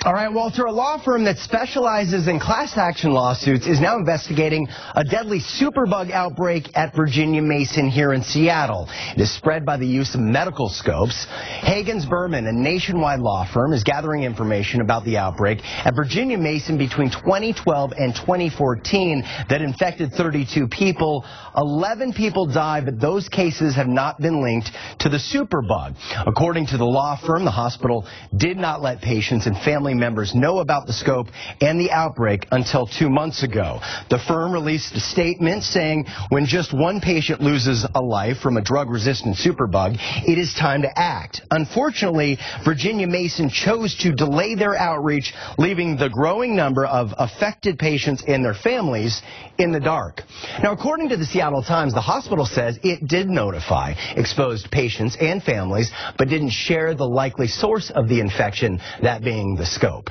All right, Walter, a law firm that specializes in class action lawsuits is now investigating a deadly superbug outbreak at Virginia Mason here in Seattle. It is spread by the use of medical scopes. Hagens Berman, a nationwide law firm, is gathering information about the outbreak at Virginia Mason between 2012 and 2014 that infected 32 people. 11 people died, but those cases have not been linked to the superbug. According to the law firm, the hospital did not let patients and family members know about the scope and the outbreak until 2 months ago. The firm released a statement saying when just one patient loses a life from a drug-resistant superbug, it is time to act. Unfortunately, Virginia Mason chose to delay their outreach, leaving the growing number of affected patients and their families in the dark. Now, according to the Seattle Times, the hospital says it did notify exposed patients and families, but didn't share the likely source of the infection, that being the scope.